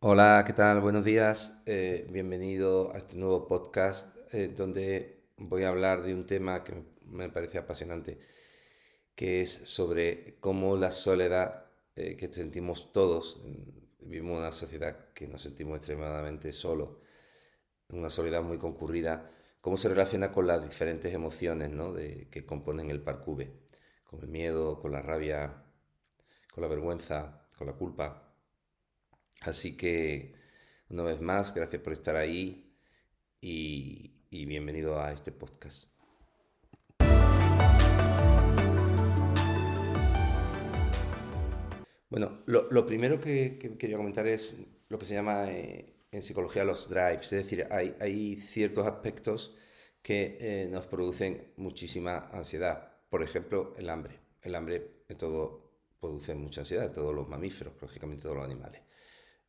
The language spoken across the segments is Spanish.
Hola, ¿qué tal? Buenos días. Bienvenido a este nuevo podcast donde voy a hablar de un tema que me parece apasionante, que es sobre cómo la soledad que sentimos todos, vivimos en una sociedad que nos sentimos extremadamente solos, una soledad muy concurrida, cómo se relaciona con las diferentes emociones, ¿no? que componen el parcube, con el miedo, con la rabia, con la vergüenza, con la culpa. Así que, una vez más, gracias por estar ahí y bienvenido a este podcast. Bueno, lo primero que quería comentar es lo que se llama en psicología los drives, es decir, hay ciertos aspectos que nos producen muchísima ansiedad. Por ejemplo, el hambre. El hambre en todo produce mucha ansiedad, en todos los mamíferos, prácticamente todos los animales.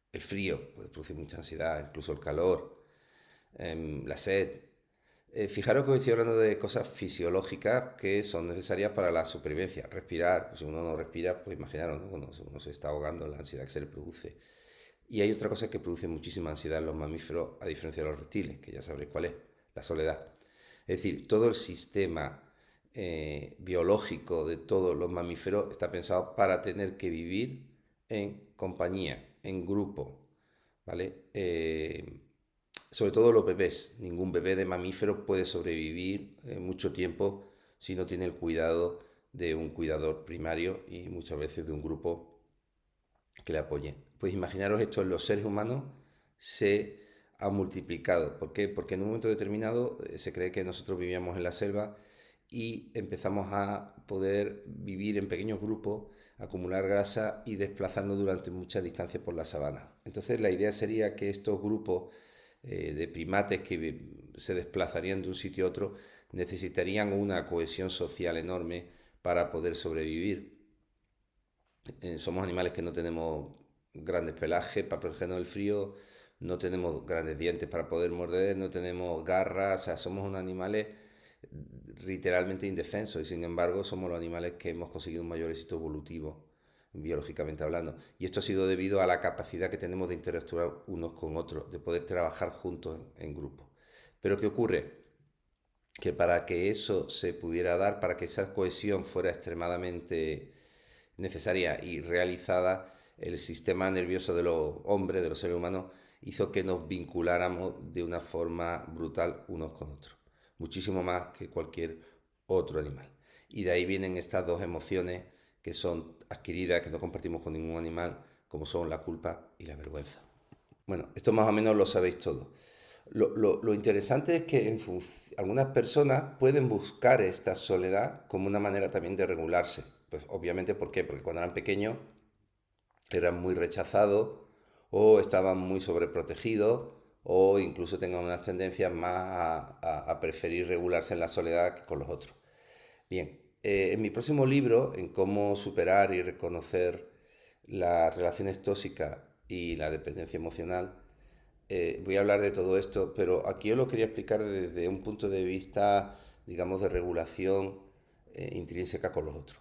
El frío puede producir mucha ansiedad, incluso el calor, la sed. Fijaros que hoy estoy hablando de cosas fisiológicas que son necesarias para la supervivencia. Respirar, pues si uno no respira, pues imaginaros, ¿no? Cuando uno se está ahogando, la ansiedad que se le produce. Y hay otra cosa que produce muchísima ansiedad en los mamíferos, a diferencia de los reptiles, que ya sabréis cuál es, la soledad. Es decir, todo el sistema biológico de todos los mamíferos está pensado para tener que vivir en compañía, en grupo, ¿vale? Sobre todo los bebés. Ningún bebé de mamífero puede sobrevivir mucho tiempo si no tiene el cuidado de un cuidador primario y muchas veces de un grupo que le apoye. Pues imaginaros esto en los seres humanos se ha multiplicado. ¿Por qué? Porque en un momento determinado se cree que nosotros vivíamos en la selva y empezamos a poder vivir en pequeños grupos, acumular grasa y desplazarnos durante muchas distancias por la sabana. Entonces la idea sería que estos grupos de primates que se desplazarían de un sitio a otro necesitarían una cohesión social enorme para poder sobrevivir. Somos animales que no tenemos grandes pelajes para protegernos del frío, no tenemos grandes dientes para poder morder, no tenemos garras, o sea, somos unos animales literalmente indefensos y sin embargo somos los animales que hemos conseguido un mayor éxito evolutivo, biológicamente hablando. Y esto ha sido debido a la capacidad que tenemos de interactuar unos con otros, de poder trabajar juntos en grupo. Pero ¿qué ocurre? Que para que eso se pudiera dar, para que esa cohesión fuera extremadamente necesaria y realizada, el sistema nervioso de los hombres, de los seres humanos, hizo que nos vinculáramos de una forma brutal unos con otros, muchísimo más que cualquier otro animal. Y de ahí vienen estas dos emociones que son adquiridas, que no compartimos con ningún animal, como son la culpa y la vergüenza. Bueno, esto más o menos lo sabéis todo. Lo interesante es que algunas personas pueden buscar esta soledad como una manera también de regularse. Pues obviamente, ¿por qué? Porque cuando eran pequeños eran muy rechazados o estaban muy sobreprotegidos o incluso tengan unas tendencias más a preferir regularse en la soledad que con los otros. Bien, en mi próximo libro, en cómo superar y reconocer las relaciones tóxicas y la dependencia emocional, voy a hablar de todo esto, pero aquí yo lo quería explicar desde un punto de vista, digamos, de regulación intrínseca con los otros.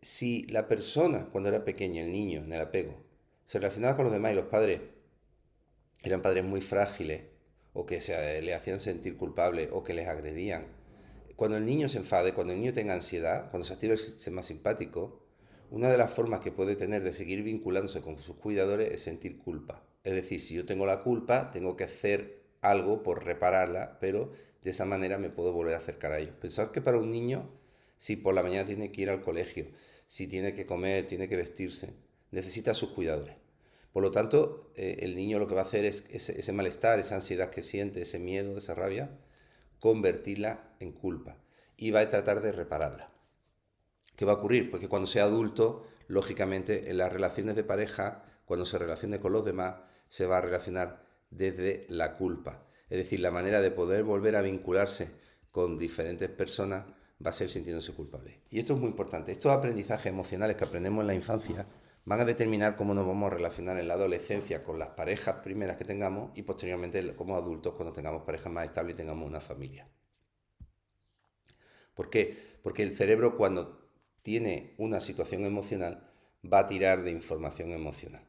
Si la persona, cuando era pequeña, el niño, en el apego, se relacionaba con los demás y los padres eran padres muy frágiles, o que le hacían sentir culpable, o que les agredían, cuando el niño se enfade, cuando el niño tenga ansiedad, cuando se activa el sistema simpático, una de las formas que puede tener de seguir vinculándose con sus cuidadores es sentir culpa. Es decir, si yo tengo la culpa, tengo que hacer algo por repararla, pero de esa manera me puedo volver a acercar a ellos. Pensad que para un niño, si por la mañana tiene que ir al colegio, si tiene que comer, tiene que vestirse, necesita a sus cuidadores. Por lo tanto, el niño lo que va a hacer es ese malestar, esa ansiedad que siente, ese miedo, esa rabia, convertirla en culpa y va a tratar de repararla. ¿Qué va a ocurrir? Porque cuando sea adulto, lógicamente en las relaciones de pareja, cuando se relacione con los demás, se va a relacionar desde la culpa. Es decir, la manera de poder volver a vincularse con diferentes personas va a ser sintiéndose culpable. Y esto es muy importante. Estos aprendizajes emocionales que aprendemos en la infancia van a determinar cómo nos vamos a relacionar en la adolescencia con las parejas primeras que tengamos y posteriormente como adultos cuando tengamos parejas más estables y tengamos una familia. ¿Por qué? Porque el cerebro cuando tiene una situación emocional va a tirar de información emocional.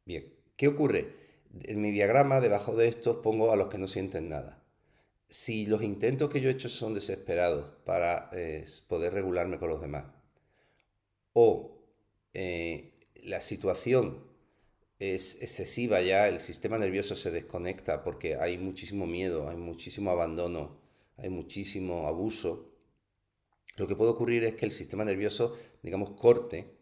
Bien, ¿qué ocurre? En mi diagrama, debajo de estos, pongo a los que no sienten nada. Si los intentos que yo he hecho son desesperados para poder regularme con los demás, o la situación es excesiva ya, el sistema nervioso se desconecta porque hay muchísimo miedo, hay muchísimo abandono, hay muchísimo abuso, lo que puede ocurrir es que el sistema nervioso, digamos, corte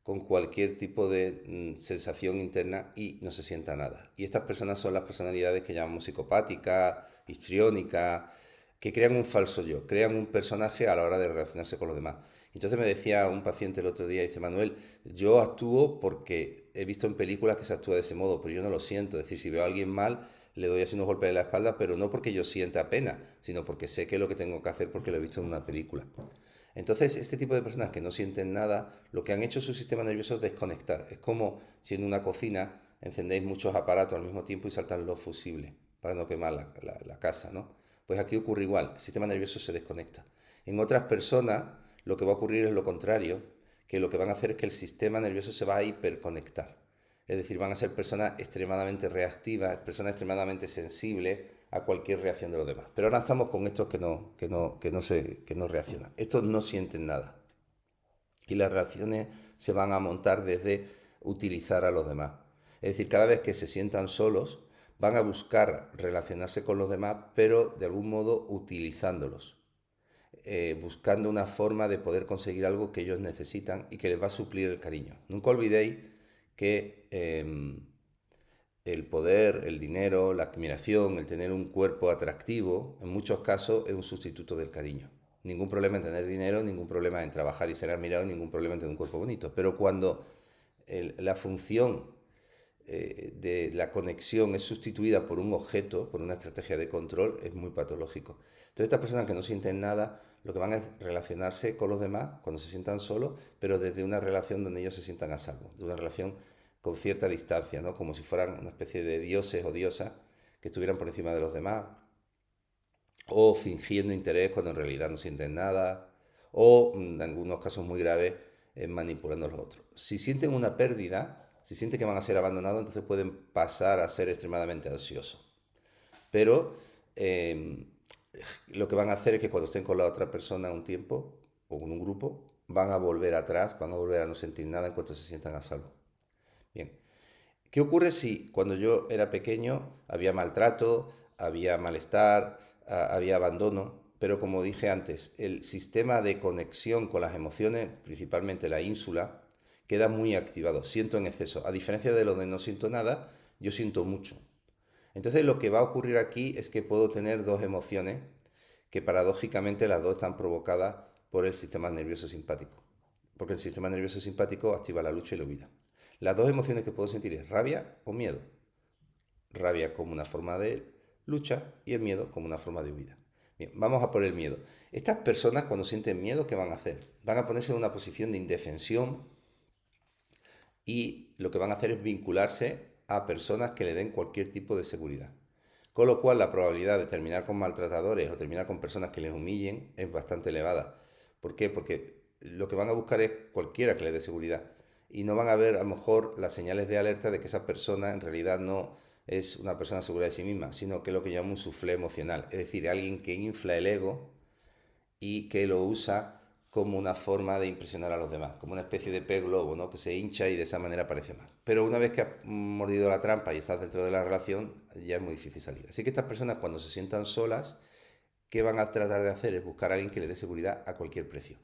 con cualquier tipo de sensación interna y no se sienta nada. Y estas personas son las personalidades que llamamos psicopáticas, histriónicas, que crean un falso yo, crean un personaje a la hora de relacionarse con los demás. Entonces me decía un paciente el otro día, dice, Manuel, yo actúo porque he visto en películas que se actúa de ese modo, pero yo no lo siento. Es decir, si veo a alguien mal, le doy así unos golpes en la espalda, pero no porque yo sienta pena, sino porque sé que es lo que tengo que hacer porque lo he visto en una película. Entonces, este tipo de personas que no sienten nada, lo que han hecho su sistema nervioso es desconectar. Es como si en una cocina encendéis muchos aparatos al mismo tiempo y saltan los fusibles para no quemar la casa, ¿no? Pues aquí ocurre igual, el sistema nervioso se desconecta. En otras personas lo que va a ocurrir es lo contrario, que lo que van a hacer es que el sistema nervioso se va a hiperconectar. Es decir, van a ser personas extremadamente reactivas, personas extremadamente sensibles a cualquier reacción de los demás. Pero ahora estamos con estos que no reaccionan. Estos no sienten nada. Y las reacciones se van a montar desde utilizar a los demás. Es decir, cada vez que se sientan solos, van a buscar relacionarse con los demás, pero de algún modo utilizándolos. Buscando una forma de poder conseguir algo que ellos necesitan y que les va a suplir el cariño. Nunca olvidéis que el poder, el dinero, la admiración, el tener un cuerpo atractivo, en muchos casos es un sustituto del cariño. Ningún problema en tener dinero, ningún problema en trabajar y ser admirado, ningún problema en tener un cuerpo bonito. Pero cuando la función de la conexión es sustituida por un objeto, por una estrategia de control, es muy patológico. Entonces estas personas que no sienten nada, lo que van es relacionarse con los demás cuando se sientan solos, pero desde una relación donde ellos se sientan a salvo, de una relación con cierta distancia, ¿no? Como si fueran una especie de dioses o diosas que estuvieran por encima de los demás, o fingiendo interés cuando en realidad no sienten nada, o en algunos casos muy graves, manipulando a los otros. Si sienten una pérdida, si sienten que van a ser abandonados, entonces pueden pasar a ser extremadamente ansiosos. Pero eh, lo que van a hacer es que cuando estén con la otra persona un tiempo, o con un grupo, van a volver atrás, van a volver a no sentir nada en cuanto se sientan a salvo. Bien, ¿qué ocurre si cuando yo era pequeño había maltrato, había malestar, había abandono? Pero como dije antes, el sistema de conexión con las emociones, principalmente la ínsula, queda muy activado. Siento en exceso. A diferencia de lo de no siento nada, yo siento mucho. Entonces lo que va a ocurrir aquí es que puedo tener dos emociones que paradójicamente las dos están provocadas por el sistema nervioso simpático. Porque el sistema nervioso simpático activa la lucha y la huida. Las dos emociones que puedo sentir es rabia o miedo. Rabia como una forma de lucha y el miedo como una forma de huida. Bien, vamos a por el miedo. Estas personas cuando sienten miedo, ¿qué van a hacer? Van a ponerse en una posición de indefensión y lo que van a hacer es vincularse a personas que le den cualquier tipo de seguridad. Con lo cual la probabilidad de terminar con maltratadores o terminar con personas que les humillen es bastante elevada. ¿Por qué? Porque lo que van a buscar es cualquiera que les dé seguridad. Y no van a ver a lo mejor las señales de alerta de que esa persona en realidad no es una persona segura de sí misma, sino que es lo que llamo un soufflé emocional. Es decir, alguien que infla el ego y que lo usa como una forma de impresionar a los demás, como una especie de pez globo, ¿no? Que se hincha y de esa manera parece mal. Pero una vez que has mordido la trampa y estás dentro de la relación, ya es muy difícil salir. Así que estas personas cuando se sientan solas, ¿qué van a tratar de hacer? Es buscar a alguien que le dé seguridad a cualquier precio.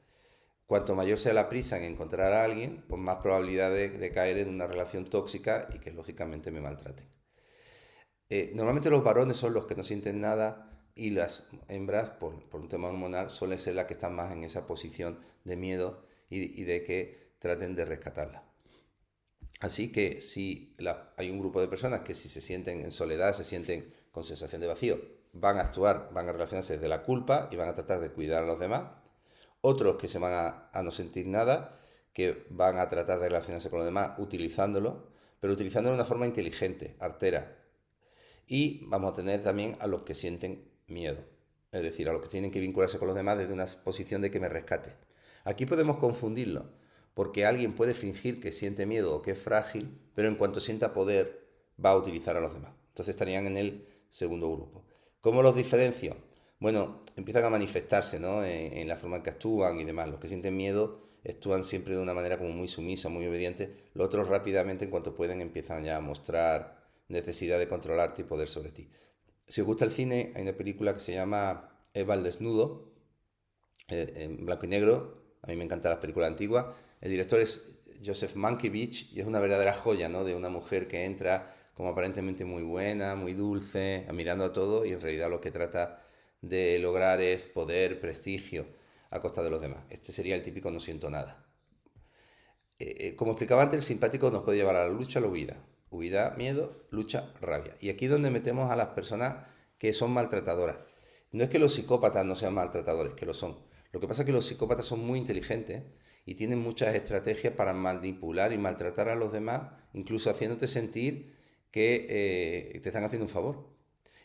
Cuanto mayor sea la prisa en encontrar a alguien, pues más probabilidad de caer en una relación tóxica y que lógicamente me maltraten. Normalmente los varones son los que no sienten nada y las hembras, por un tema hormonal, suelen ser las que están más en esa posición de miedo y de que traten de rescatarla. Así que si hay un grupo de personas que si se sienten en soledad, se sienten con sensación de vacío, van a actuar, van a relacionarse desde la culpa y van a tratar de cuidar a los demás. Otros que se van a no sentir nada, que van a tratar de relacionarse con los demás utilizándolo, pero utilizándolo de una forma inteligente, artera, y vamos a tener también a los que sienten miedo, es decir, a los que tienen que vincularse con los demás desde una posición de que me rescate. Aquí podemos confundirlo, porque alguien puede fingir que siente miedo o que es frágil, pero en cuanto sienta poder va a utilizar a los demás. Entonces estarían en el segundo grupo. ¿Cómo los diferencio? Bueno, empiezan a manifestarse, ¿no? En la forma en que actúan y demás. Los que sienten miedo actúan siempre de una manera como muy sumisa, muy obediente. Los otros rápidamente, en cuanto pueden, empiezan ya a mostrar necesidad de controlarte y poder sobre ti. Si os gusta el cine, hay una película que se llama Eva al desnudo, en blanco y negro. A mí me encantan las películas antiguas. El director es Joseph Mankiewicz y es una verdadera joya, ¿no? De una mujer que entra como aparentemente muy buena, muy dulce, mirando a todo y en realidad lo que trata de lograr es poder, prestigio a costa de los demás. Este sería el típico no siento nada. Como explicaba antes, el simpático nos puede llevar a la lucha o la huida. Huida, miedo, lucha, rabia. Y aquí es donde metemos a las personas que son maltratadoras. No es que los psicópatas no sean maltratadores, que lo son. Lo que pasa es que los psicópatas son muy inteligentes y tienen muchas estrategias para manipular y maltratar a los demás, incluso haciéndote sentir que te están haciendo un favor.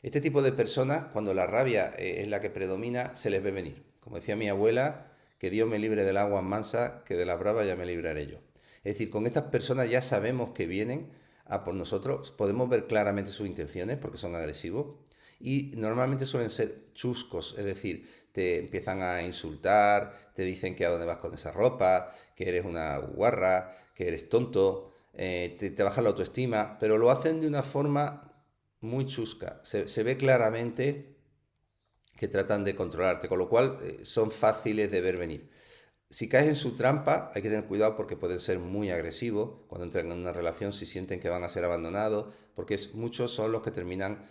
Este tipo de personas, cuando la rabia es la que predomina, se les ve venir. Como decía mi abuela, que Dios me libre del agua mansa, que de la brava ya me libraré yo. Es decir, con estas personas ya sabemos que vienen a por nosotros, podemos ver claramente sus intenciones porque son agresivos y normalmente suelen ser chuscos, es decir, te empiezan a insultar, te dicen que a dónde vas con esa ropa, que eres una guarra, que eres tonto, te bajan la autoestima, pero lo hacen de una forma muy chusca. Se ve claramente que tratan de controlarte, con lo cual son fáciles de ver venir. Si caes en su trampa, hay que tener cuidado porque pueden ser muy agresivos. Cuando entran en una relación, si sienten que van a ser abandonados, porque muchos son los que terminan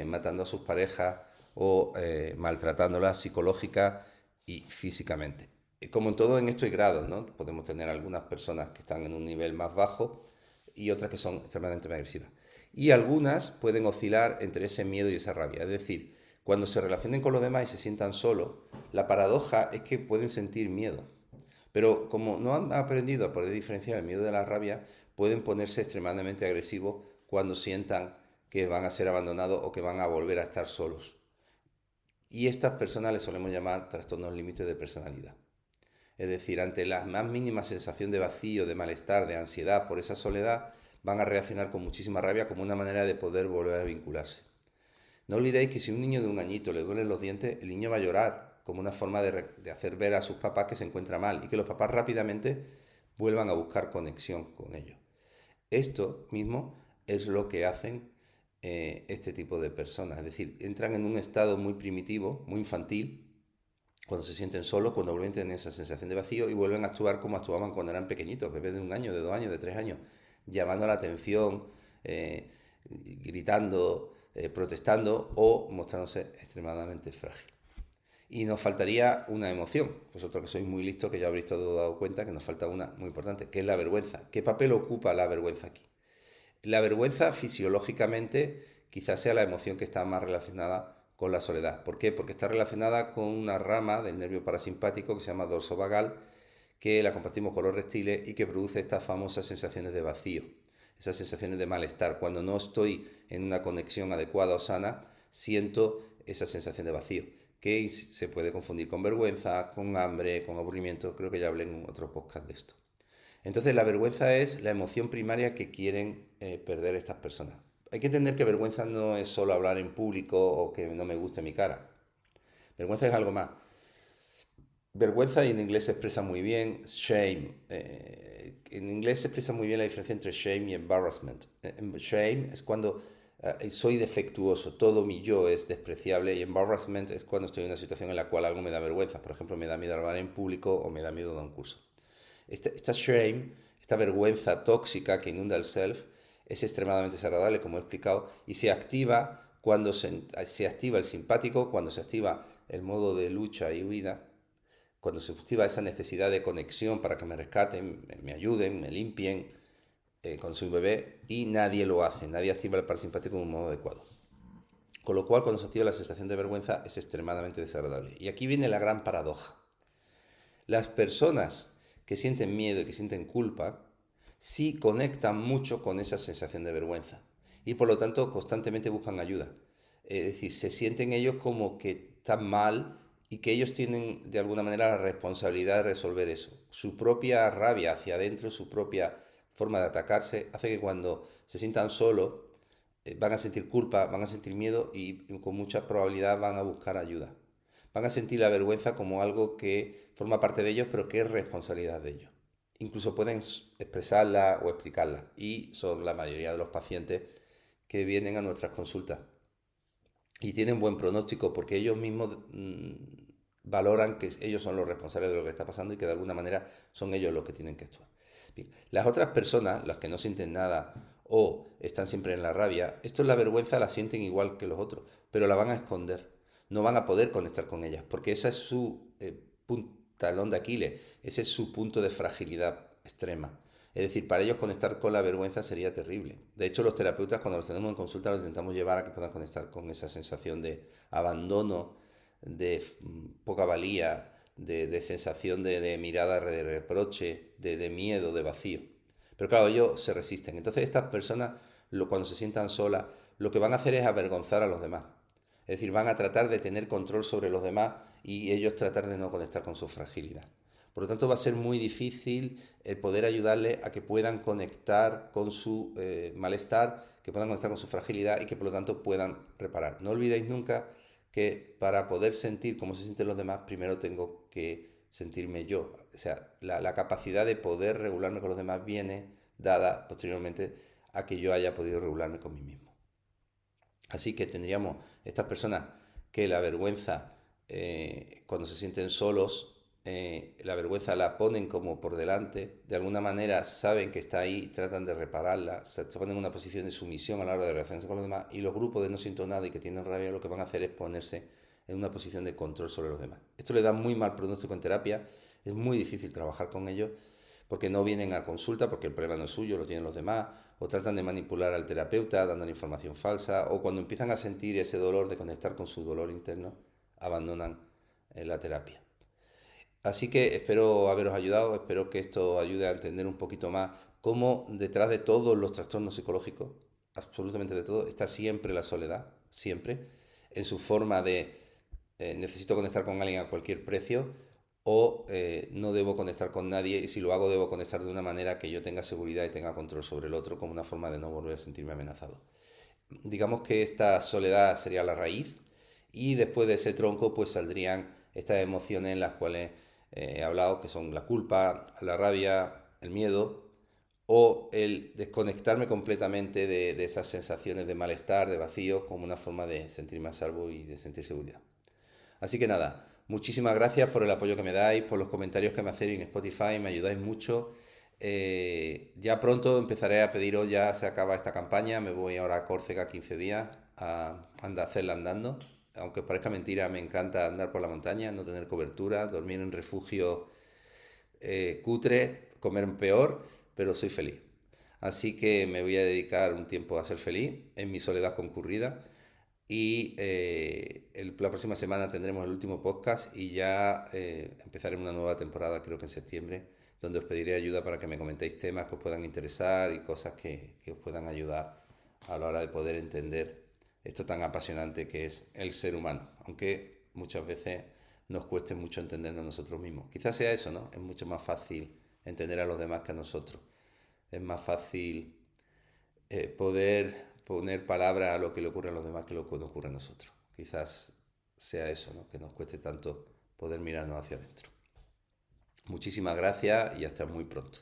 matando a sus parejas o maltratándolas psicológica y físicamente. Como en todo en esto hay grados, ¿no? Podemos tener algunas personas que están en un nivel más bajo y otras que son extremadamente agresivas. Y algunas pueden oscilar entre ese miedo y esa rabia. Es decir, cuando se relacionen con los demás y se sientan solos, la paradoja es que pueden sentir miedo. Pero como no han aprendido a poder diferenciar el miedo de la rabia, pueden ponerse extremadamente agresivos cuando sientan que van a ser abandonados o que van a volver a estar solos. Y estas personas les solemos llamar trastornos límites de personalidad. Es decir, ante la más mínima sensación de vacío, de malestar, de ansiedad por esa soledad, van a reaccionar con muchísima rabia como una manera de poder volver a vincularse. No olvidéis que si a un niño de un añito le duelen los dientes, el niño va a llorar como una forma de hacer ver a sus papás que se encuentra mal y que los papás rápidamente vuelvan a buscar conexión con ellos. Esto mismo es lo que hacen este tipo de personas, es decir, entran en un estado muy primitivo, muy infantil, cuando se sienten solos, cuando vuelven a tener esa sensación de vacío y vuelven a actuar como actuaban cuando eran pequeñitos, bebés de un año, de 2 años, de 3 años, llamando la atención, gritando, protestando o mostrándose extremadamente frágil. Y nos faltaría una emoción. Vosotros que sois muy listos, que ya habréis todo dado cuenta que nos falta una muy importante, que es la vergüenza. ¿Qué papel ocupa la vergüenza aquí? La vergüenza fisiológicamente quizás sea la emoción que está más relacionada con la soledad. ¿Por qué? Porque está relacionada con una rama del nervio parasimpático que se llama dorso vagal, que la compartimos con los reptiles y que produce estas famosas sensaciones de vacío, esas sensaciones de malestar. Cuando no estoy en una conexión adecuada o sana, siento esa sensación de vacío, que se puede confundir con vergüenza, con hambre, con aburrimiento. Creo que ya hablé en otro podcast de esto. Entonces la vergüenza es la emoción primaria que quieren perder estas personas. Hay que entender que vergüenza no es solo hablar en público o que no me guste mi cara. Vergüenza es algo más. Vergüenza, y en inglés se expresa muy bien, shame. En inglés se expresa muy bien la diferencia entre shame y embarrassment. Shame es cuando soy defectuoso, todo mi yo es despreciable, y embarrassment es cuando estoy en una situación en la cual algo me da vergüenza. Por ejemplo, me da miedo hablar en público o me da miedo dar un curso. Esta shame, esta vergüenza tóxica que inunda el self, es extremadamente desagradable, como he explicado, y se activa cuando se activa el simpático, cuando se activa el modo de lucha y huida, cuando se activa esa necesidad de conexión para que me rescaten, me ayuden, me limpien, cuando soy un bebé, y nadie lo hace, nadie activa el parasimpático de un modo adecuado. Con lo cual, cuando se activa la sensación de vergüenza, es extremadamente desagradable. Y aquí viene la gran paradoja. Las personas que sienten miedo y que sienten culpa, sí conectan mucho con esa sensación de vergüenza y por lo tanto constantemente buscan ayuda. Es decir, se sienten ellos como que están mal y que ellos tienen de alguna manera la responsabilidad de resolver eso. Su propia rabia hacia adentro, su propia forma de atacarse, hace que cuando se sientan solos van a sentir culpa, van a sentir miedo y con mucha probabilidad van a buscar ayuda. Van a sentir la vergüenza como algo que forma parte de ellos, pero que es responsabilidad de ellos. Incluso pueden expresarla o explicarla y son la mayoría de los pacientes que vienen a nuestras consultas y tienen buen pronóstico porque ellos mismos valoran que ellos son los responsables de lo que está pasando y que de alguna manera son ellos los que tienen que actuar. Bien. Las otras personas, las que no sienten nada o están siempre en la rabia, esto es la vergüenza, la sienten igual que los otros, pero la van a esconder. No van a poder conectar con ellas porque esa es su talón de Aquiles, ese es su punto de fragilidad extrema. Es decir, para ellos conectar con la vergüenza sería terrible. De hecho, los terapeutas cuando los tenemos en consulta los intentamos llevar a que puedan conectar con esa sensación de abandono, de poca valía, de sensación de mirada de reproche, de miedo, de vacío. Pero claro, ellos se resisten. Entonces estas personas, cuando se sientan solas, lo que van a hacer es avergonzar a los demás. Es decir, van a tratar de tener control sobre los demás y ellos tratar de no conectar con su fragilidad. Por lo tanto, va a ser muy difícil el poder ayudarles a que puedan conectar con su malestar, que puedan conectar con su fragilidad y que por lo tanto puedan reparar. No olvidéis nunca que para poder sentir cómo se sienten los demás, primero tengo que sentirme yo. O sea, la capacidad de poder regularme con los demás viene dada posteriormente a que yo haya podido regularme con mí mismo. Así que tendríamos estas personas que la vergüenza, cuando se sienten solos, la vergüenza la ponen como por delante, de alguna manera saben que está ahí, tratan de repararla, se ponen en una posición de sumisión a la hora de relacionarse con los demás y los grupos de no siento nada y que tienen rabia lo que van a hacer es ponerse en una posición de control sobre los demás. Esto le da muy mal pronóstico en terapia, es muy difícil trabajar con ellos porque no vienen a consulta porque el problema no es suyo, lo tienen los demás, o tratan de manipular al terapeuta dándole información falsa, o cuando empiezan a sentir ese dolor de conectar con su dolor interno, abandonan la terapia. Así que espero haberos ayudado, espero que esto ayude a entender un poquito más cómo detrás de todos los trastornos psicológicos, absolutamente de todo, está siempre la soledad, siempre, en su forma de necesito conectar con alguien a cualquier precio o no debo conectar con nadie y si lo hago debo conectar de una manera que yo tenga seguridad y tenga control sobre el otro como una forma de no volver a sentirme amenazado. Digamos que esta soledad sería la raíz y después de ese tronco pues saldrían estas emociones en las cuales he hablado que son la culpa, la rabia, el miedo o el desconectarme completamente de esas sensaciones de malestar, de vacío como una forma de sentirme a salvo y de sentir seguridad. Así que nada, muchísimas gracias por el apoyo que me dais, por los comentarios que me hacéis en Spotify, me ayudáis mucho. Ya pronto empezaré a pediros, ya se acaba esta campaña, me voy ahora a Córcega 15 días a hacerla andando. Aunque parezca mentira, me encanta andar por la montaña, no tener cobertura, dormir en refugio cutre, comer peor, pero soy feliz. Así que me voy a dedicar un tiempo a ser feliz en mi soledad concurrida y la próxima semana tendremos el último podcast y ya empezaremos una nueva temporada, creo que en septiembre, donde os pediré ayuda para que me comentéis temas que os puedan interesar y cosas que os puedan ayudar a la hora de poder entender esto tan apasionante que es el ser humano, aunque muchas veces nos cueste mucho entendernos nosotros mismos. Quizás sea eso, ¿no? Es mucho más fácil entender a los demás que a nosotros. Es más fácil poder poner palabras a lo que le ocurre a los demás que lo que nos ocurre a nosotros. Quizás sea eso, ¿no? Que nos cueste tanto poder mirarnos hacia adentro. Muchísimas gracias y hasta muy pronto.